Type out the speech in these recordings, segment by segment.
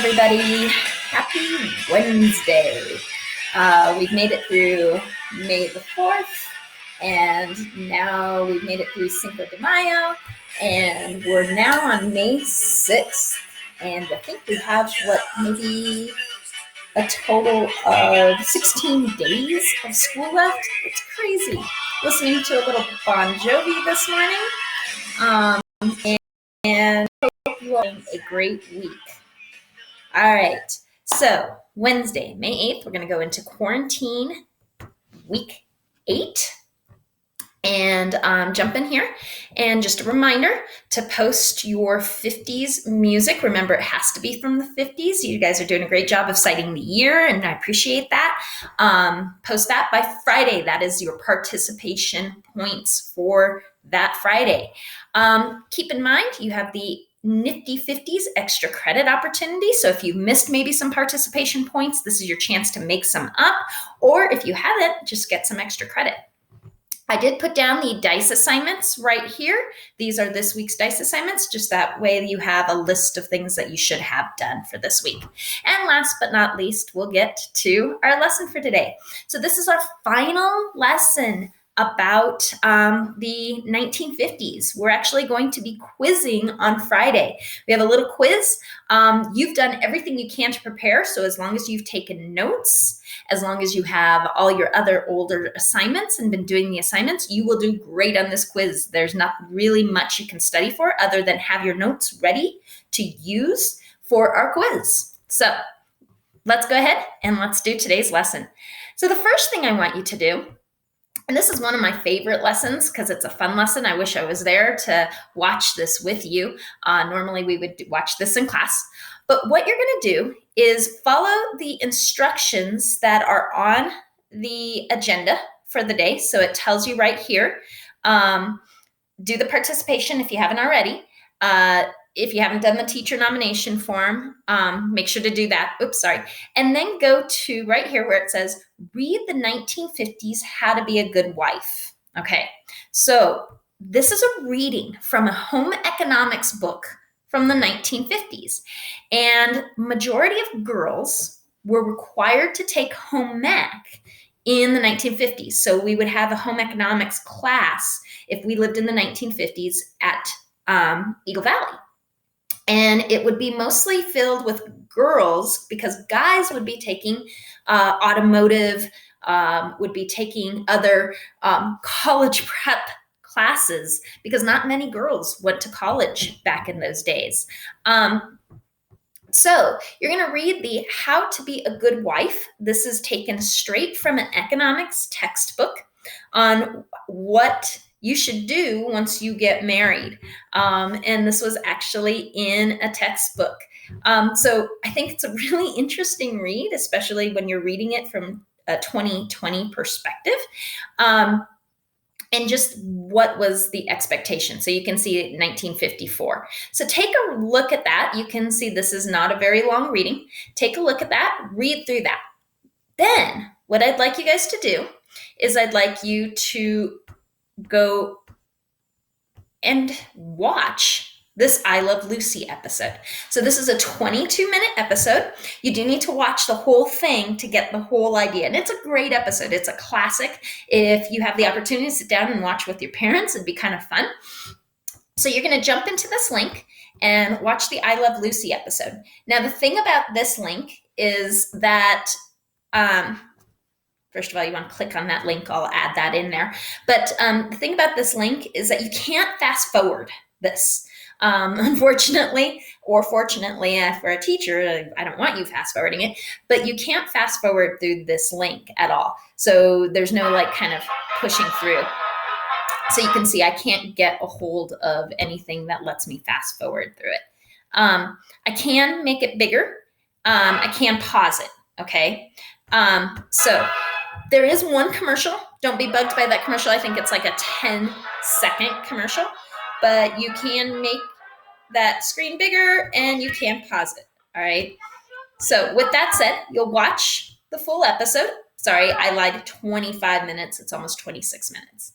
everybody. Happy Wednesday. We've made it through May the 4th, and now we've made it through Cinco de Mayo, and we're now on May 6th. And I think we have, maybe a total of 16 days of school left. It's crazy. Listening to a little Bon Jovi this morning. And hope you all have a great week. All right, so Wednesday, May 8th, we're going to go into quarantine week 8 and jump in here. And just a reminder to post your 50s music. Remember, it has to be from the 50s. You guys are doing a great job of citing the year, and I appreciate that. Post that by Friday. That is your participation points for that Friday. Keep in mind, you have the Nifty 50s extra credit opportunity. So if you've missed maybe some participation points, this is your chance to make some up. Or if you haven't, just get some extra credit. I did put down the dice assignments right here. These are this week's dice assignments. Just that way you have a list of things that you should have done for this week. And last but not least, we'll get to our lesson for today. So this is our final lesson about the 1950s. We're actually going to be quizzing on Friday. We have a little quiz. You've done everything you can to prepare. So as long as you've taken notes, as long as you have all your other older assignments and been doing the assignments, you will do great on this quiz. There's not really much you can study for other than have your notes ready to use for our quiz. So let's go ahead and let's do today's lesson. So the first thing I want you to do, and this is one of my favorite lessons because it's a fun lesson. I wish I was there to watch this with you. Normally we would watch this in class. But what you're going to do is follow the instructions that are on the agenda for the day. So it tells you right here, do the participation if you haven't already. If you haven't done the teacher nomination form, make sure to do that. Oops, sorry. And then go to right here where it says, read the 1950s, How to Be a Good Wife. Okay, so this is a reading from a home economics book from the 1950s. And majority of girls were required to take home ec in the 1950s. So we would have a home economics class if we lived in the 1950s at Eagle Valley. And it would be mostly filled with girls because guys would be taking automotive, would be taking other college prep classes because not many girls went to college back in those days. So you're going to read the How to Be a Good Wife. This is taken straight from an economics textbook on what you should do once you get married. And this was actually in a textbook. So I think it's a really interesting read, especially when you're reading it from a 2020 perspective. And just what was the expectation. So you can see 1954. So take a look at that. You can see this is not a very long reading. Take a look at that, read through that. Then what I'd like you guys to do is I'd like you to go and watch this I Love Lucy episode. So this is a 22-minute episode. You do need to watch the whole thing to get the whole idea. And it's a great episode. It's a classic. If you have the opportunity to sit down and watch with your parents, it'd be kind of fun. So you're going to jump into this link and watch the I Love Lucy episode. Now, the thing about this link is that first of all, you want to click on that link. I'll add that in there. But the thing about this link is that you can't fast forward this. Unfortunately, or fortunately for a teacher, I don't want you fast forwarding it, but you can't fast forward through this link at all. So there's no kind of pushing through. So you can see I can't get a hold of anything that lets me fast forward through it. I can make it bigger. I can pause it. Okay. So there is one commercial. Don't be bugged by that commercial. I think it's like a 10-second commercial, but you can make that screen bigger and you can pause it. All right. So with that said, you'll watch the full episode. Sorry, I lied. 25 minutes. It's almost 26 minutes.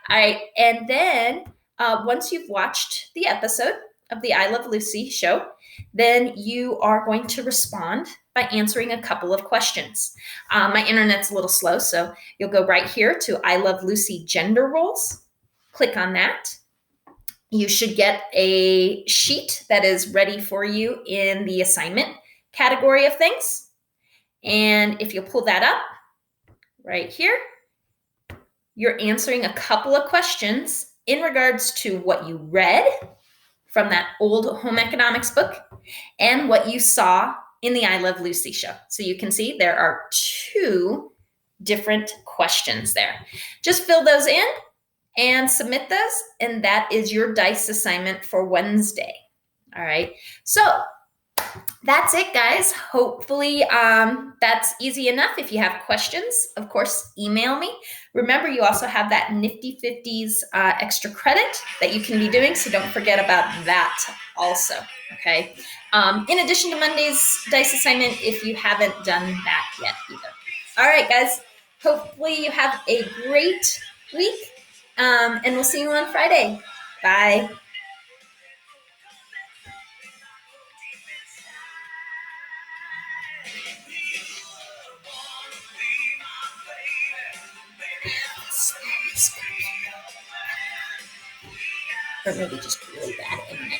All right. And then once you've watched the episode, of the I Love Lucy show, then you are going to respond by answering a couple of questions. My internet's a little slow, so you'll go right here to I Love Lucy gender roles. Click on that. You should get a sheet that is ready for you in the assignment category of things. And if you pull that up right here, you're answering a couple of questions in regards to what you read from that old home economics book and what you saw in the I Love Lucy show. So you can see there are 2 different questions there. Just fill those in and submit those, and that is your DICE assignment for Wednesday. All right, so that's it, guys. Hopefully that's easy enough. If you have questions, of course, email me. Remember, you also have that Nifty 50s extra credit that you can be doing, so don't forget about that also, okay? In addition to Monday's DICE assignment, if you haven't done that yet either. All right, guys, hopefully you have a great week, and we'll see you on Friday. Bye. Or maybe just really bad internet.